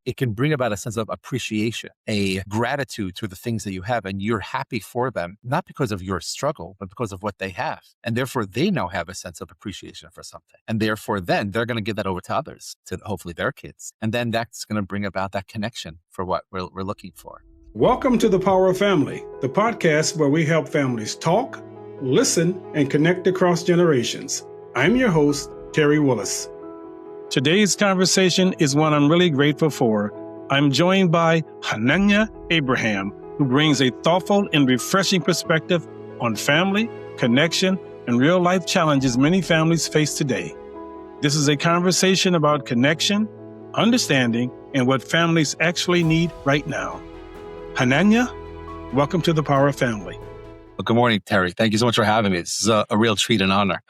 it can bring about a sense of appreciation, a gratitude to the things that you have, and you're happy for them, not because of your struggle, but because of what they have. And therefore, they now have a sense of appreciation for something. And therefore, then they're going to give that over to others, to hopefully their kids. And then that's going to bring about that connection for what we're looking for. Welcome to The Power of Family, the podcast where we help families talk, listen, and connect across generations. I'm your host, Terry Willis. Today's conversation is one I'm really grateful for. I'm joined by Chananya Abraham, who brings a thoughtful and refreshing perspective on family, connection, and real-life challenges many families face today. This is a conversation about connection, understanding, and what families actually need right now. Chananya, welcome to The Power of Family. Well, good morning, Terry. Thank you so much for having me. This is a real treat and honor.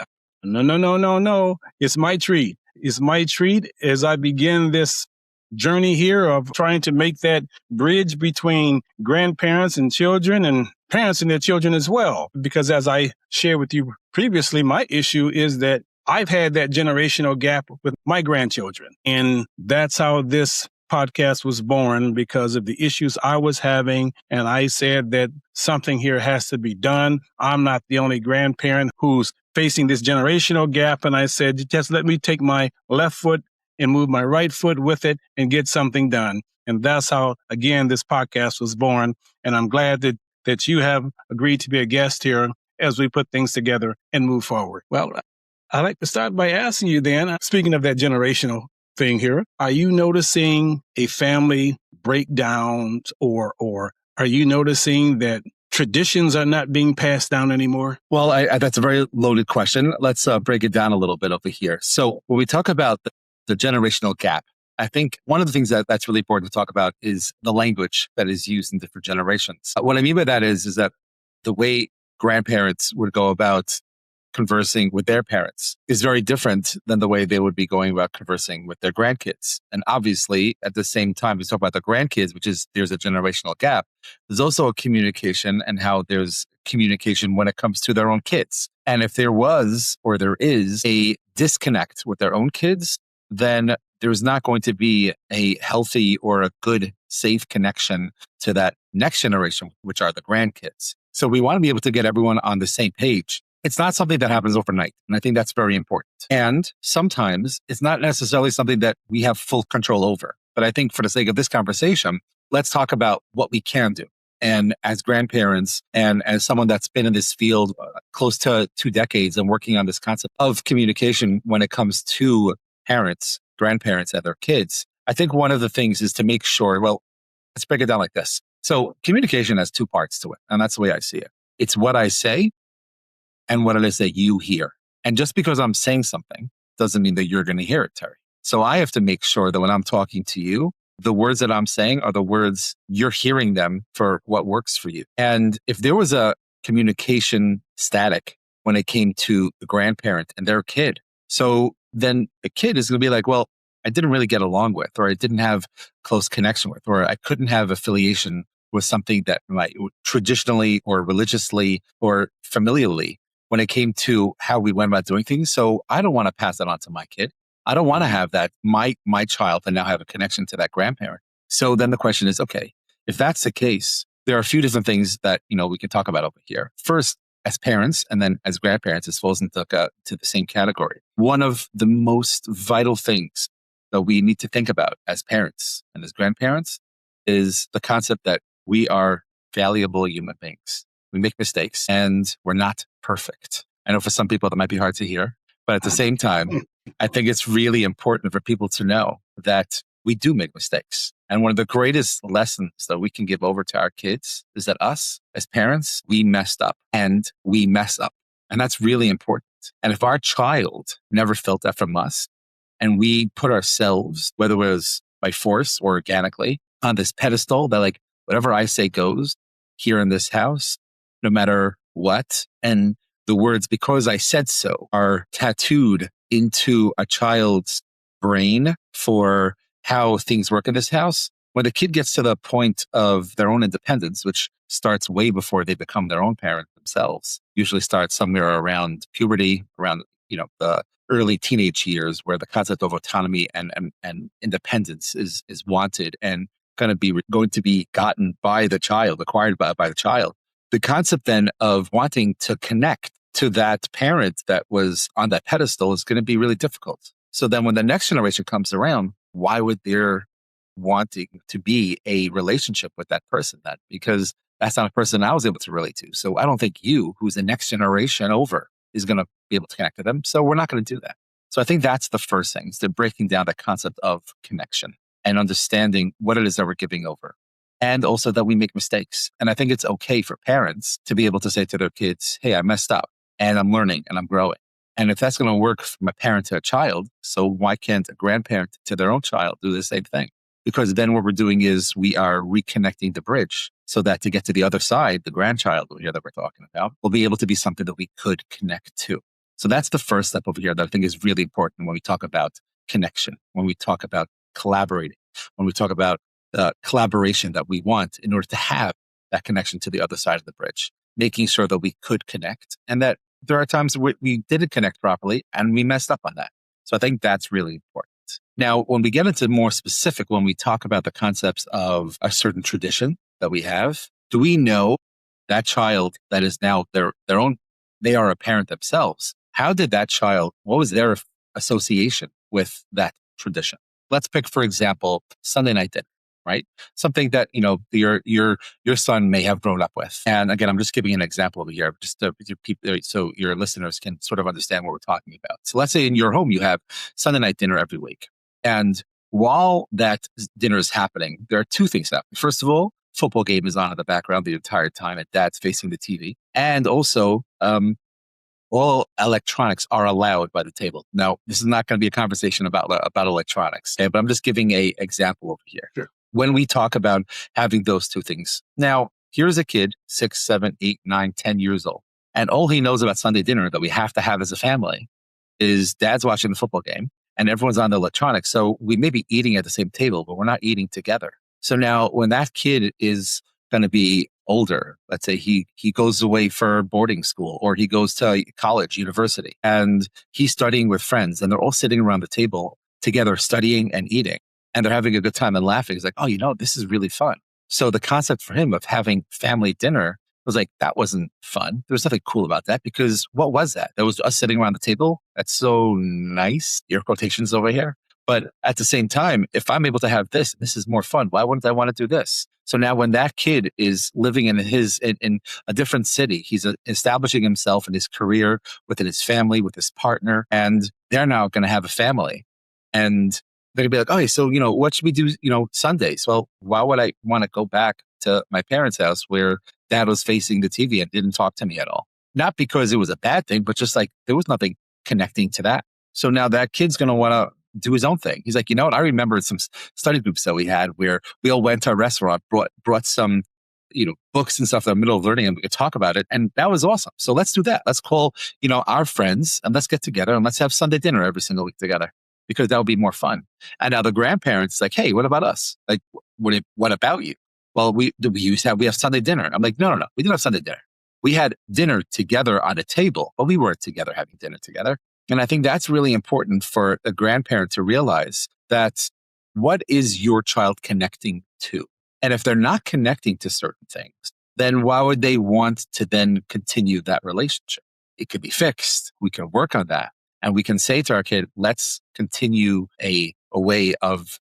No. It's my treat. It's my treat as I begin this journey here of trying to make that bridge between grandparents and children and parents and their children as well. Because as I shared with you previously, my issue is that I've had that generational gap with my grandchildren. And that's how this podcast was born, because of the issues I was having. And I said that something here has to be done. I'm not the only grandparent who's facing this generational gap. And I said, just let me take my left foot and move my right foot with it and get something done. And that's how, again, this podcast was born. And I'm glad that you have agreed to be a guest here as we put things together and move forward. Well, I'd like to start by asking you then, speaking of that generational thing here, are you noticing a family breakdown, or are you noticing that traditions are not being passed down anymore? Well, that's a very loaded question. Let's break it down a little bit over here. So when we talk about the generational gap, I think one of the things that's really important to talk about is the language that is used in different generations. What I mean by that is that the way grandparents would go about conversing with their parents is very different than the way they would be going about conversing with their grandkids. And obviously, at the same time, we talk about the grandkids, there's a generational gap. There's also a communication and how there's communication when it comes to their own kids. And if there was, or there is, a disconnect with their own kids, then there's not going to be a healthy or a good, safe connection to that next generation, which are the grandkids. So we want to be able to get everyone on the same page. It's not something that happens overnight. And I think that's very important. And sometimes it's not necessarily something that we have full control over. But I think for the sake of this conversation, let's talk about what we can do. And as grandparents and as someone that's been in this field close to 2 decades and working on this concept of communication when it comes to parents, grandparents, and their kids, I think one of the things is to make sure, well, let's break it down like this. So communication has 2 parts to it. And that's the way I see it. It's what I say and what it is that you hear. And just because I'm saying something doesn't mean that you're going to hear it, Terry. So I have to make sure that when I'm talking to you, the words that I'm saying are the words you're hearing them for what works for you. And if there was a communication static when it came to the grandparent and their kid, so then the kid is going to be like, well, I didn't really get along with, or I didn't have close connection with, or I couldn't have affiliation with something that might traditionally or religiously or familially when it came to how we went about doing things. So I don't want to pass that on to my kid. I don't want to have that, my child, and now have a connection to that grandparent. So then the question is, okay, if that's the case, there are a few different things that, we can talk about over here. First, as parents, and then as grandparents, this falls into to the same category. One of the most vital things that we need to think about as parents and as grandparents is the concept that we are valuable human beings. We make mistakes and we're not perfect. I know for some people that might be hard to hear, but at the same time, I think it's really important for people to know that we do make mistakes. And one of the greatest lessons that we can give over to our kids is that us as parents, we messed up and we mess up. And that's really important. And if our child never felt that from us and we put ourselves, whether it was by force or organically, on this pedestal that like, whatever I say goes here in this house, no matter what. And the words, because I said so, are tattooed into a child's brain for how things work in this house. When the kid gets to the point of their own independence, which starts way before they become their own parent themselves, usually starts somewhere around puberty, around, the early teenage years where the concept of autonomy and independence is wanted and going to be gotten by the child, acquired by the child. The concept then of wanting to connect to that parent that was on that pedestal is going to be really difficult. So then when the next generation comes around, why would there wanting to be a relationship with that person then? Because that's not a person I was able to relate to. So I don't think you, who's the next generation over, is going to be able to connect to them. So we're not going to do that. So I think that's the first thing, is to breaking down the concept of connection and understanding what it is that we're giving over. And also that we make mistakes. And I think it's okay for parents to be able to say to their kids, hey, I messed up and I'm learning and I'm growing. And if that's going to work from a parent to a child, so why can't a grandparent to their own child do the same thing? Because then what we're doing is we are reconnecting the bridge so that to get to the other side, the grandchild over here that we're talking about will be able to be something that we could connect to. So that's the first step over here that I think is really important when we talk about connection, when we talk about collaborating, when we talk about collaboration that we want in order to have that connection to the other side of the bridge, making sure that we could connect and that there are times we didn't connect properly and we messed up on that. So I think that's really important. Now, when we get into more specific, when we talk about the concepts of a certain tradition that we have, do we know that child that is now their own, they are a parent themselves? How did that child, what was their association with that tradition? Let's pick, for example, Sunday night dinner, right? Something that, your son may have grown up with. And again, I'm just giving an example over here, just so your listeners can sort of understand what we're talking about. So let's say in your home, you have Sunday night dinner every week. And while that dinner is happening, there are two things happening. First of all, football game is on in the background the entire time and dad's facing the TV. And also, all electronics are allowed by the table. Now, this is not going to be a conversation about electronics, okay? But I'm just giving an example over here. Sure. When we talk about having those two things. Now, here's a kid, 6, 7, 8, 9, 10 years old. And all he knows about Sunday dinner that we have to have as a family is dad's watching the football game and everyone's on the electronics. So we may be eating at the same table, but we're not eating together. So now when that kid is going to be older, let's say he goes away for boarding school or he goes to college, university, and he's studying with friends and they're all sitting around the table together, studying and eating, and they're having a good time and laughing. He's like, oh, this is really fun. So the concept for him of having family dinner was like, that wasn't fun. There was nothing cool about that because what was that? That was us sitting around the table. That's so nice. Air quotations over here. But at the same time, if I'm able to have this is more fun. Why wouldn't I want to do this? So now when that kid is living in a different city, he's establishing himself in his career, within his family, with his partner, and they're now going to have a family. And they're going to be like, okay, so, what should we do, Sundays? Well, why would I want to go back to my parents' house where dad was facing the TV and didn't talk to me at all? Not because it was a bad thing, but just like there was nothing connecting to that. So now that kid's going to want to do his own thing. He's like, what? I remember some study groups that we had where we all went to a restaurant, brought some, books and stuff in the middle of learning and we could talk about it. And that was awesome. So let's do that. Let's call, our friends and let's get together and let's have Sunday dinner every single week together because that would be more fun. And now the grandparents like, hey, what about us? Like, what about you? Well, we have Sunday dinner. I'm like, no. We didn't have Sunday dinner. We had dinner together on a table, but we weren't together having dinner together. And I think that's really important for a grandparent to realize that what is your child connecting to? And if they're not connecting to certain things, then why would they want to then continue that relationship? It could be fixed. We can work on that. And we can say to our kid, let's continue a way of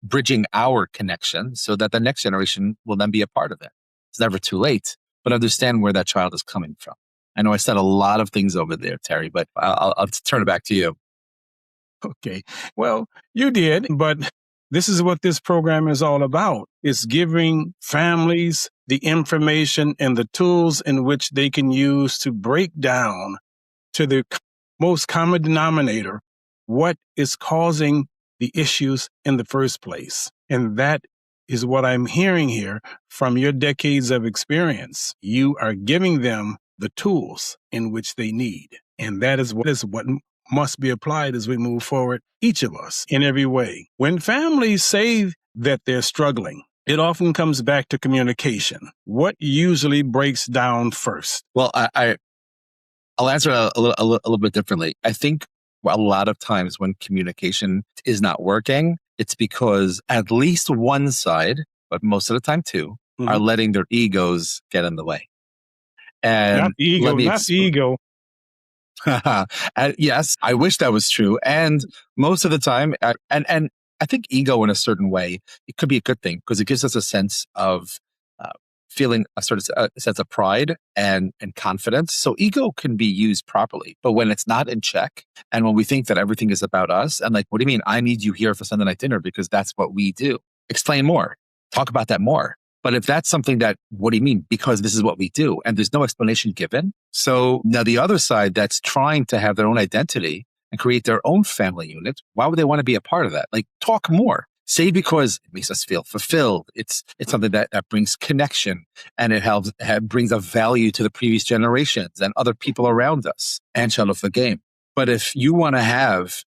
bridging our connection so that the next generation will then be a part of it. It's never too late, but understand where that child is coming from. I know I said a lot of things over there, Terry, but I'll turn it back to you. Okay. Well, you did, but this is what this program is all about. It's giving families the information and the tools in which they can use to break down to the most common denominator what is causing the issues in the first place. And that is what I'm hearing here from your decades of experience. You are giving them the tools in which they need. And that is what must be applied as we move forward, each of us, in every way. When families say that they're struggling, it often comes back to communication. What usually breaks down first? Well, I'll answer it a little bit differently. I think a lot of times when communication is not working, it's because at least one side, but most of the time two, are letting their egos get in the way. And not the ego, not the ego. Yes, I wish that was true. And most of the time, and I think ego in a certain way, it could be a good thing because it gives us a sense of feeling a sort of a sense of pride and confidence. So ego can be used properly, but when it's not in check and when we think that everything is about us and like, what do you mean? I need you here for Sunday night dinner because that's what we do. Explain more. Talk about that more. But if that's something that, what do you mean? Because this is what we do. And there's no explanation given. So now the other side that's trying to have their own identity and create their own family unit, why would they want to be a part of that? Like talk more. Say because it makes us feel fulfilled. It's something that brings connection and it brings a value to the previous generations and other people around us and shut off the game. But if you want to have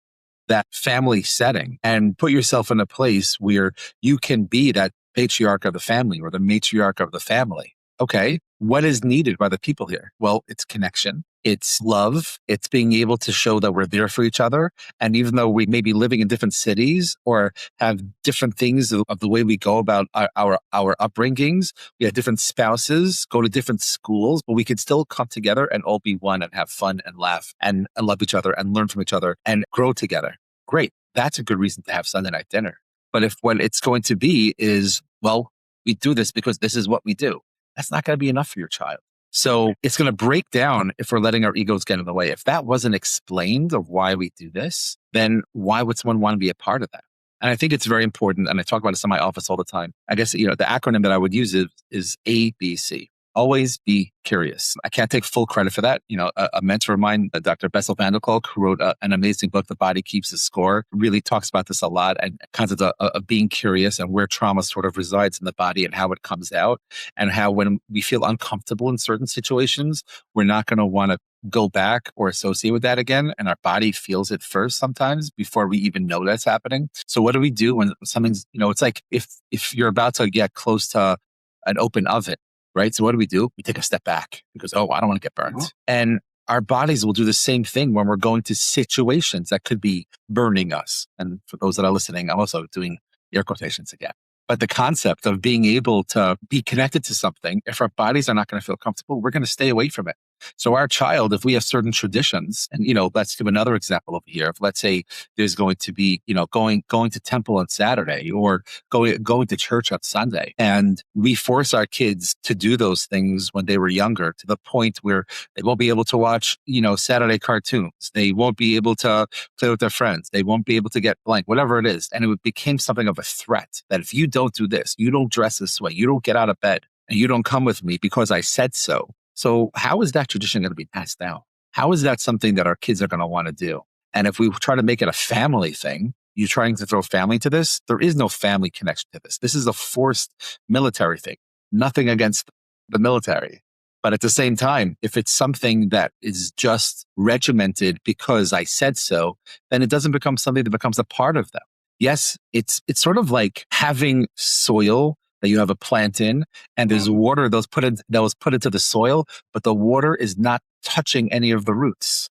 that family setting and put yourself in a place where you can be that patriarch of the family or the matriarch of the family. Okay, what is needed by the people here? Well, it's connection. It's love. It's being able to show that we're there for each other. And even though we may be living in different cities or have different things of the way we go about our upbringings, we have different spouses, go to different schools, but we can still come together and all be one and have fun and laugh and love each other and learn from each other and grow together. Great. That's a good reason to have Sunday night dinner. But if what it's going to be is, well, we do this because this is what we do, that's not going to be enough for your child. So it's going to break down if we're letting our egos get in the way. If that wasn't explained of why we do this, then why would someone want to be a part of that? And I think it's very important. And I talk about this in my office all the time. I guess, the acronym that I would use is ABC. Always be curious. I can't take full credit for that. A mentor of mine, Dr. Bessel van der Kolk, who wrote an amazing book, The Body Keeps the Score, really talks about this a lot and concept of being curious and where trauma sort of resides in the body and how it comes out and how when we feel uncomfortable in certain situations, we're not going to want to go back or associate with that again. And our body feels it first sometimes before we even know that's happening. So what do we do when something's, it's like if you're about to get close to an open oven, right? So what do? We take a step back because, I don't want to get burnt. And our bodies will do the same thing when we're going to situations that could be burning us. And for those that are listening, I'm also doing air quotations again. But the concept of being able to be connected to something, if our bodies are not going to feel comfortable, we're going to stay away from it. So our child, if we have certain traditions, and, let's give another example over here. If let's say there's going to be, going to temple on Saturday or going to church on Sunday, and we force our kids to do those things when they were younger to the point where they won't be able to watch, Saturday cartoons. They won't be able to play with their friends. They won't be able to get blank, whatever it is. And it became something of a threat that if you don't do this, you don't dress this way, you don't get out of bed, and you don't come with me because I said so. So how is that tradition going to be passed down? How is that something that our kids are going to want to do? And if we try to make it a family thing, you're trying to throw family to this, there is no family connection to this. This is a forced military thing. Nothing against the military. But at the same time, if it's something that is just regimented because I said so, then it doesn't become something that becomes a part of them. Yes, it's sort of like having soil that you have a plant in, and there's water that was put into the soil, but the water is not touching any of the roots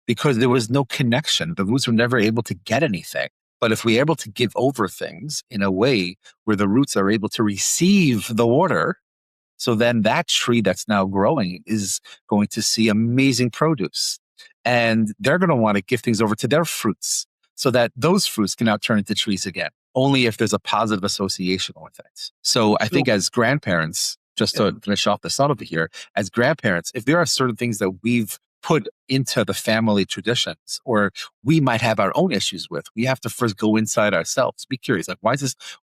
because there was no connection. The roots were never able to get anything. But if we're able to give over things in a way where the roots are able to receive the water, so then that tree that's now growing is going to see amazing produce. And they're going to want to give things over to their fruits so that those fruits can now turn into trees again. Only if there's a positive association with it. So I think as grandparents, just to finish off the thought over here, as grandparents, if there are certain things that we've put into the family traditions or we might have our own issues with, we have to first go inside ourselves, be curious. Like,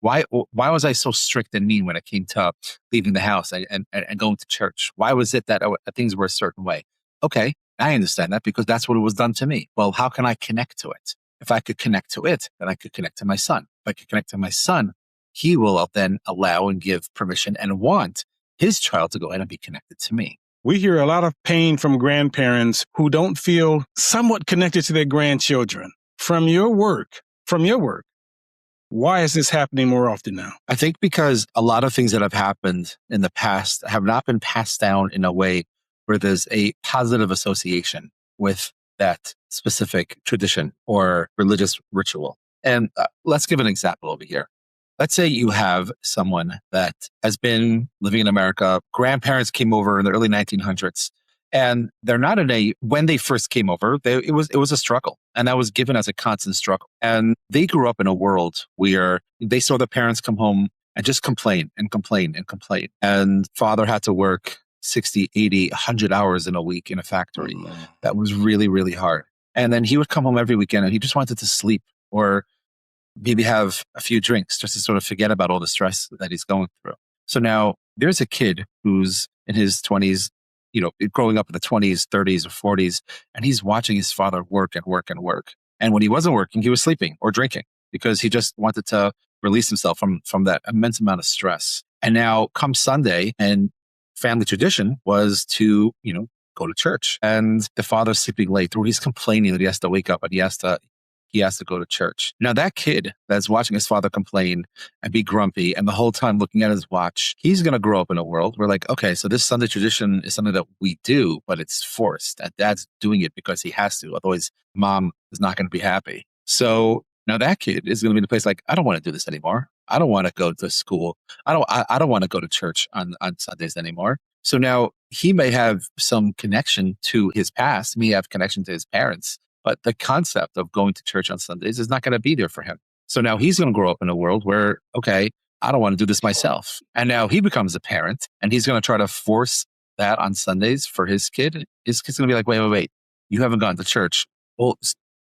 why was I so strict and mean when it came to leaving the house and going to church? Why was it that things were a certain way? Okay, I understand that because that's what was done to me. Well, how can I connect to it? If I could connect to it, then I could connect to my son. If I could connect to my son, he will then allow and give permission and want his child to go ahead and be connected to me. We hear a lot of pain from grandparents who don't feel somewhat connected to their grandchildren. From your work, why is this happening more often now? I think because a lot of things that have happened in the past have not been passed down in a way where there's a positive association with that specific tradition or religious ritual. And let's give an example over here. Let's say you have someone that has been living in America. Grandparents came over in the early 1900s, and they're not when they first came over, it was a struggle, and that was given as a constant struggle. And they grew up in a world where they saw their parents come home and just complain and complain and complain. And father had to work 60, 80, 100 hours in a week in a factory. That was really, really hard. And then he would come home every weekend and he just wanted to sleep or maybe have a few drinks just to sort of forget about all the stress that he's going through. So now there's a kid who's in his 20s, growing up in the 20s, 30s, or 40s, and he's watching his father work and work and work. And when he wasn't working, he was sleeping or drinking because he just wanted to release himself from that immense amount of stress. And now come Sunday, and family tradition was to, go to church. And the father's sleeping late, or he's complaining that he has to wake up and he has to go to church. Now that kid that's watching his father complain and be grumpy and the whole time looking at his watch, he's going to grow up in a world where like, okay, so this Sunday tradition is something that we do, but it's forced. And dad's doing it because he has to. Otherwise, mom is not going to be happy. So now that kid is going to be in a place like, I don't want to do this anymore. I don't want to go to school. I don't want to go to church on Sundays anymore. So now he may have some connection to his past. He may have connection to his parents. But the concept of going to church on Sundays is not going to be there for him. So now he's going to grow up in a world where, okay, I don't want to do this myself. And now he becomes a parent and he's going to try to force that on Sundays for his kid. His kid's going to be like, wait. You haven't gone to church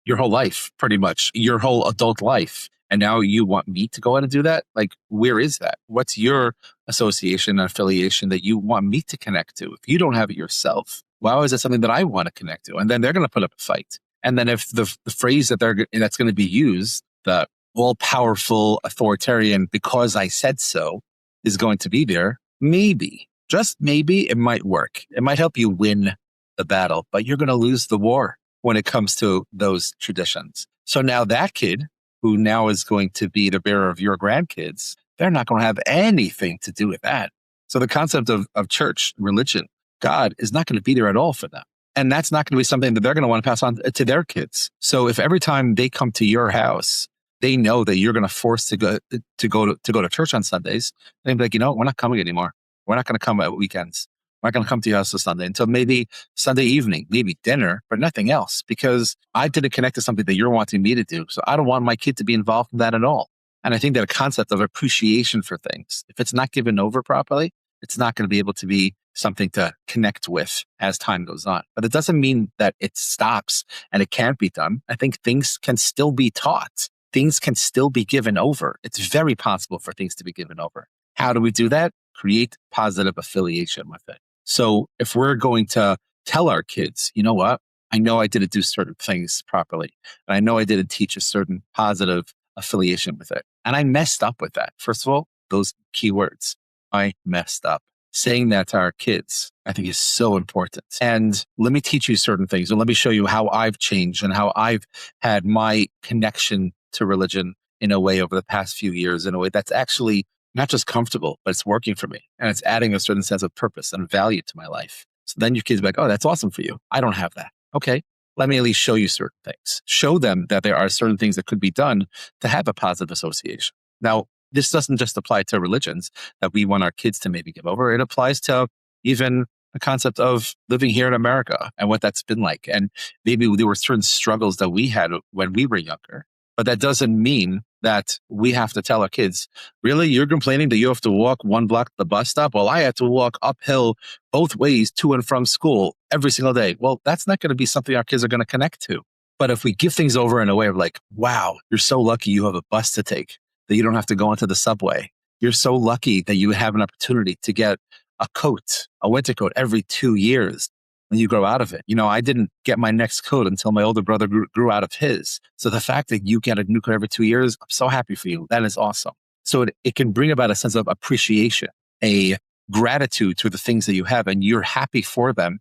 your whole life, pretty much, your whole adult life. And now you want me to go out and do that? Like, where is that? What's your association and affiliation that you want me to connect to? If you don't have it yourself, why is it something that I want to connect to? And then they're going to put up a fight. And then if the phrase that's going to be used, the all-powerful authoritarian, because I said so, is going to be there, maybe, just maybe, it might work. It might help you win the battle, but you're going to lose the war when it comes to those traditions. So now that kid, who now is going to be the bearer of your grandkids, they're not going to have anything to do with that. So the concept of church, religion, God is not going to be there at all for them. And that's not going to be something that they're going to want to pass on to their kids. So if every time they come to your house, they know that you're going to force to go to church on Sundays, they'll be like, we're not coming anymore. We're not going to come at weekends. We're not going to come to your house on Sunday until maybe Sunday evening, maybe dinner, but nothing else, because I didn't connect to something that you're wanting me to do. So I don't want my kid to be involved in that at all. And I think that a concept of appreciation for things, if it's not given over properly, it's not going to be able to be something to connect with as time goes on. But it doesn't mean that it stops and it can't be done. I think things can still be taught. Things can still be given over. It's very possible for things to be given over. How do we do that? Create positive affiliation with it. So if we're going to tell our kids, you know what? I know I didn't do certain things properly. And I know I didn't teach a certain positive affiliation with it. And I messed up with that. First of all, those key words, I messed up. Saying that to our kids, I think is so important. And let me teach you certain things and let me show you how I've changed and how I've had my connection to religion in a way over the past few years, in a way that's actually not just comfortable, but it's working for me. And it's adding a certain sense of purpose and value to my life. So then your kids be like, oh, that's awesome for you. I don't have that. Okay, let me at least show you certain things. Show them that there are certain things that could be done to have a positive association. Now, this doesn't just apply to religions that we want our kids to maybe give over. It applies to even the concept of living here in America and what that's been like. And maybe there were certain struggles that we had when we were younger, but that doesn't mean that we have to tell our kids, really, you're complaining that you have to walk one block to the bus stop? Well, I had to walk uphill both ways to and from school every single day. Well, that's not going to be something our kids are going to connect to. But if we give things over in a way of like, wow, you're so lucky you have a bus to take, that you don't have to go into the subway. You're so lucky that you have an opportunity to get a coat, a winter coat every 2 years when you grow out of it. I didn't get my next coat until my older brother grew out of his. So the fact that you get a new coat every 2 years, I'm so happy for you. That is awesome. So it can bring about a sense of appreciation, a gratitude to the things that you have, and you're happy for them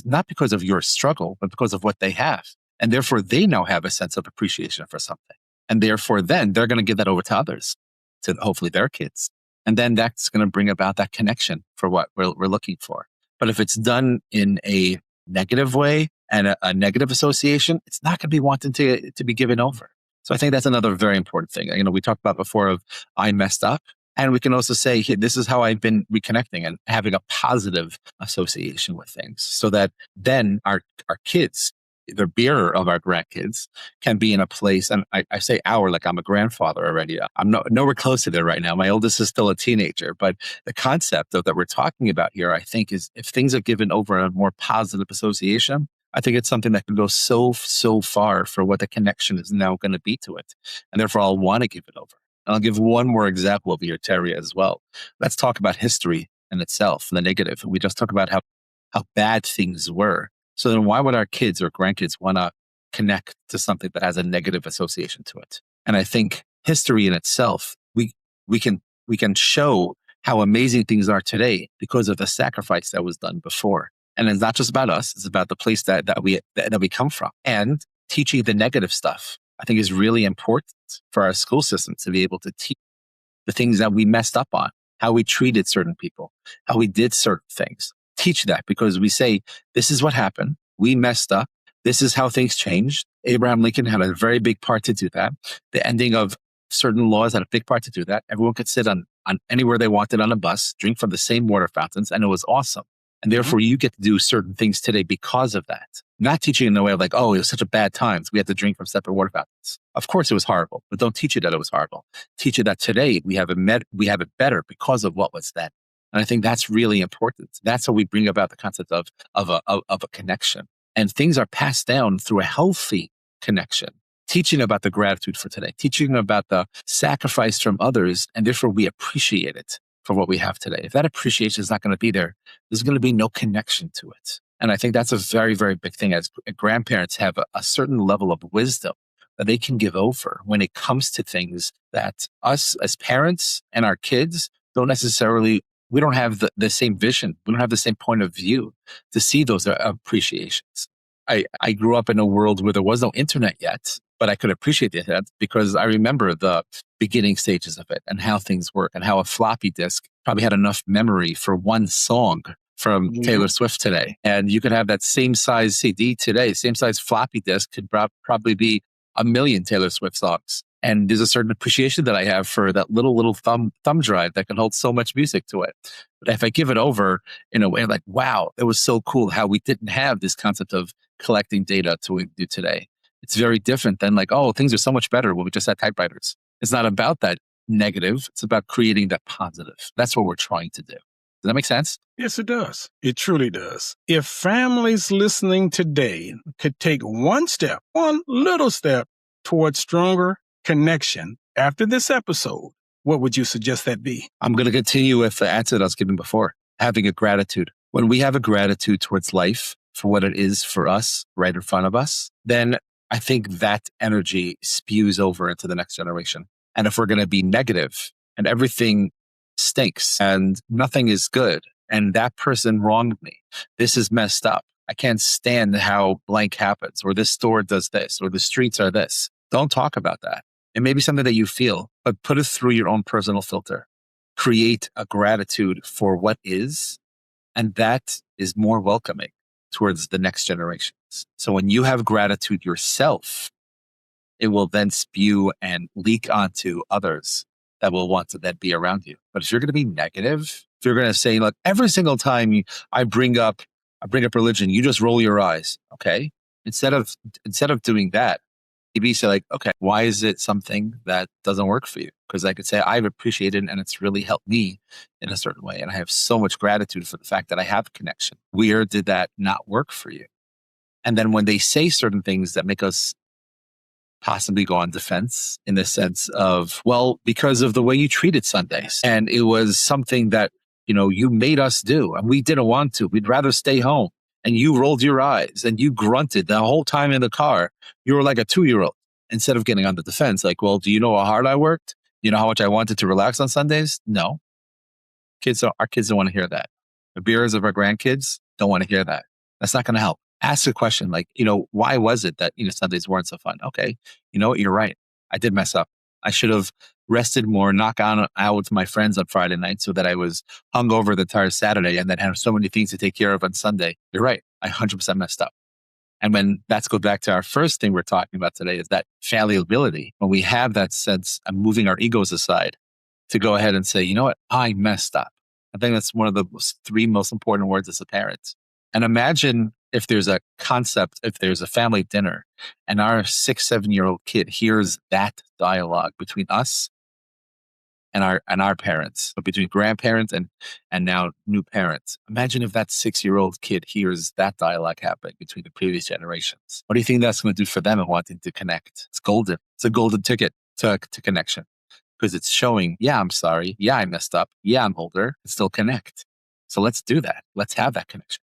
not because of your struggle, but because of what they have. And therefore they now have a sense of appreciation for something. And therefore, then they're going to give that over to others, to hopefully their kids. And then that's going to bring about that connection for what we're looking for. But if it's done in a negative way, and a negative association, it's not going to be wanting to be given over. So I think that's another very important thing. We talked about before of I messed up. And we can also say, hey, this is how I've been reconnecting and having a positive association with things so that then our kids, the bearer of our grandkids, can be in a place. And I say our, like I'm a grandfather already. I'm nowhere close to there right now. My oldest is still a teenager. But the concept that we're talking about here, I think, is if things are given over a more positive association, I think it's something that can go so far for what the connection is now going to be to it. And therefore, I'll want to give it over. And I'll give one more example over here, Terry, as well. Let's talk about history in itself, the negative. We just talk about how bad things were. So then why would our kids or grandkids want to connect to something that has a negative association to it? And I think history in itself, we can show how amazing things are today because of the sacrifice that was done before. And it's not just about us, it's about the place that we come from. And teaching the negative stuff, I think, is really important for our school system to be able to teach the things that we messed up on, how we treated certain people, how we did certain things. Teach that because we say, this is what happened. We messed up. This is how things changed. Abraham Lincoln had a very big part to do that. The ending of certain laws had a big part to do that. Everyone could sit on anywhere they wanted on a bus, drink from the same water fountains, and it was awesome. And therefore, you get to do certain things today because of that. Not teaching in the way of like, oh, it was such a bad time. We had to drink from separate water fountains. Of course, it was horrible, but don't teach it that it was horrible. Teach it that today we have it better because of what was then. And I think that's really important. That's how we bring about the concept of a connection. And things are passed down through a healthy connection. Teaching about the gratitude for today, teaching about the sacrifice from others, and therefore we appreciate it for what we have today. If that appreciation is not going to be there, there's going to be no connection to it. And I think that's a very, very big thing as grandparents have a certain level of wisdom that they can give over when it comes to things that us as parents and our kids don't necessarily, we don't have the same vision. We don't have the same point of view to see those appreciations. I grew up in a world where there was no internet yet, but I could appreciate the internet because I remember the beginning stages of it and how things work and how a floppy disk probably had enough memory for one song from Taylor Swift today. And you could have that same size CD today, same size floppy disk could probably be 1 million Taylor Swift songs. And there's a certain appreciation that I have for that little thumb drive that can hold so much music to it. But if I give it over in a way like, wow, it was so cool how we didn't have this concept of collecting data to what we do today. It's very different than like, oh, things are so much better when we just had typewriters. It's not about that negative. It's about creating that positive. That's what we're trying to do. Does that make sense? Yes, it does. It truly does. If families listening today could take one little step towards stronger connection after this episode, what would you suggest that be? I'm going to continue with the answer that I was giving before, having a gratitude. When we have a gratitude towards life for what it is for us right in front of us, then I think that energy spews over into the next generation. And if we're going to be negative and everything stinks and nothing is good and that person wronged me, this is messed up, I can't stand how blank happens, or this store does this, or the streets are this. Don't talk about that. It may be something that you feel, but put it through your own personal filter. Create a gratitude for what is, and that is more welcoming towards the next generations. So when you have gratitude yourself, it will then spew and leak onto others that will want to then be around you. But if you're going to be negative, if you're going to say, look, every single time I bring up religion, you just roll your eyes. Okay. Instead of doing that, maybe say like, okay, why is it something that doesn't work for you? Because I could say I've appreciated it and it's really helped me in a certain way. And I have so much gratitude for the fact that I have a connection. Where did that not work for you? And then when they say certain things that make us possibly go on defense in the sense of, well, because of the way you treated Sundays. And it was something that, you made us do and we didn't want to. We'd rather stay home. And you rolled your eyes and you grunted the whole time in the car. You were like a 2-year-old instead of getting on the defense. Like, well, do you know how hard I worked? You know how much I wanted to relax on Sundays? No. Our kids don't want to hear that. The bearers of our grandkids don't want to hear that. That's not going to help. Ask a question like, why was it that, Sundays weren't so fun? Okay. You know what? You're right. I did mess up. I should have rested more, knock out with my friends on Friday night so that I was hungover the entire Saturday and then had so many things to take care of on Sunday. You're right. I 100% messed up. And when that's go back to our first thing we're talking about today is that fallibility. When we have that sense of moving our egos aside to go ahead and say, you know what, I messed up. I think that's one of the three most important words as a parent. And imagine if there's a concept, if there's a family dinner and our 6, 7-year-old kid hears that dialogue between us and our parents, but between grandparents and now new parents. Imagine if that 6-year-old kid hears that dialogue happening between the previous generations. What do you think that's going to do for them and wanting to connect? It's golden. It's a golden ticket to connection because it's showing, yeah, I'm sorry. Yeah, I messed up. Yeah, I'm older. And still connect. So let's do that. Let's have that connection.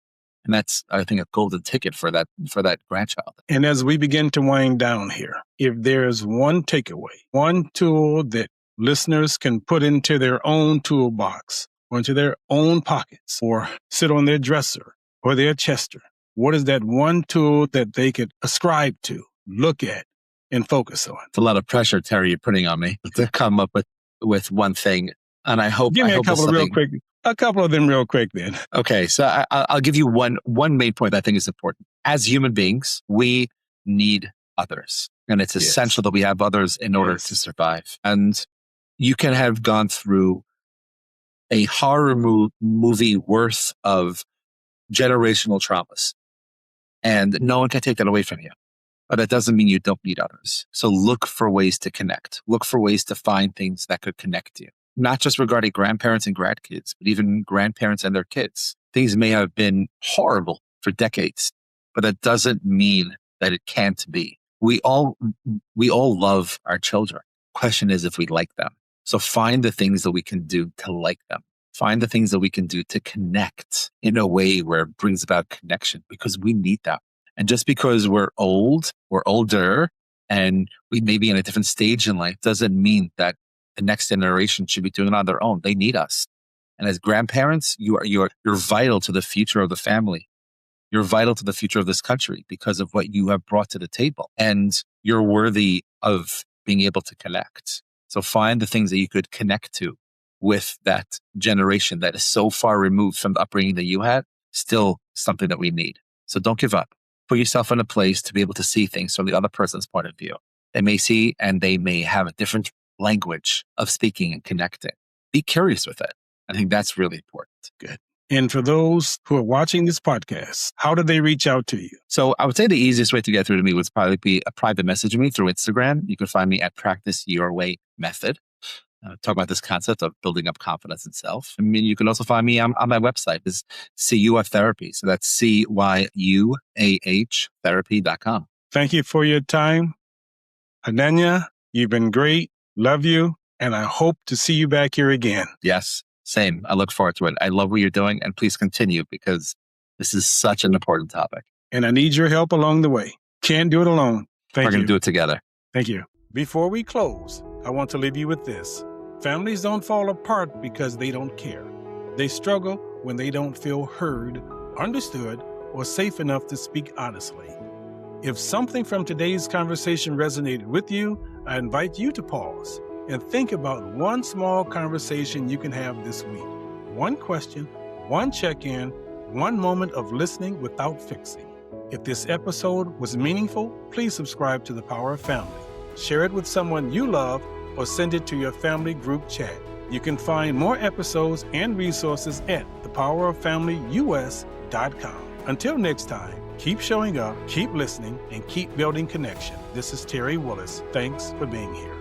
And that's, I think, a golden ticket for that grandchild. And as we begin to wind down here, if there's one takeaway, one tool that listeners can put into their own toolbox or into their own pockets or sit on their dresser or their chester, what is that one tool that they could ascribe to, look at, and focus on? It's a lot of pressure, Terry, you're putting on me to come up with one thing. And I hope... Give me a couple of them real quick then. Okay, so I'll give you one main point that I think is important. As human beings, we need others. And it's essential that we have others in order to survive. And you can have gone through a horror movie worth of generational traumas. And no one can take that away from you. But that doesn't mean you don't need others. So look for ways to connect. Look for ways to find things that could connect you. Not just regarding grandparents and grandkids, but even grandparents and their kids. Things may have been horrible for decades, but that doesn't mean that it can't be. We all love our children. Question is if we like them. So find the things that we can do to like them. Find the things that we can do to connect in a way where it brings about connection because we need that. And just because we're old, we're older, and we may be in a different stage in life doesn't mean that the next generation should be doing it on their own. They need us. And as grandparents, you're vital to the future of the family. You're vital to the future of this country because of what you have brought to the table. And you're worthy of being able to connect. So find the things that you could connect to with that generation that is so far removed from the upbringing that you had, still something that we need. So don't give up. Put yourself in a place to be able to see things from the other person's point of view. They may see and they may have a different language of speaking and connecting. Be curious with it. I think that's really important. Good. And for those who are watching this podcast, how do they reach out to you? So I would say the easiest way to get through to me would probably be a private message to me through Instagram. You can find me at Practice Your Way Method. Talk about this concept of building up confidence in self. I mean, you can also find me on my website. It's CUF Therapy. So that's CYUAH therapy.com. Thank you for your time. Chananya, you've been great. Love you. And I hope to see you back here again. Yes, same. I look forward to it. I love what you're doing. And please continue because this is such an important topic. And I need your help along the way. Can't do it alone. Thank you. We're going to do it together. Thank you. Before we close, I want to leave you with this. Families don't fall apart because they don't care. They struggle when they don't feel heard, understood, or safe enough to speak honestly. If something from today's conversation resonated with you, I invite you to pause and think about one small conversation you can have this week. One question, one check-in, one moment of listening without fixing. If this episode was meaningful, please subscribe to The Power of Family. Share it with someone you love or send it to your family group chat. You can find more episodes and resources at thepowerofamilyus.com. Until next time, keep showing up, keep listening, and keep building connection. This is Terry Willis. Thanks for being here.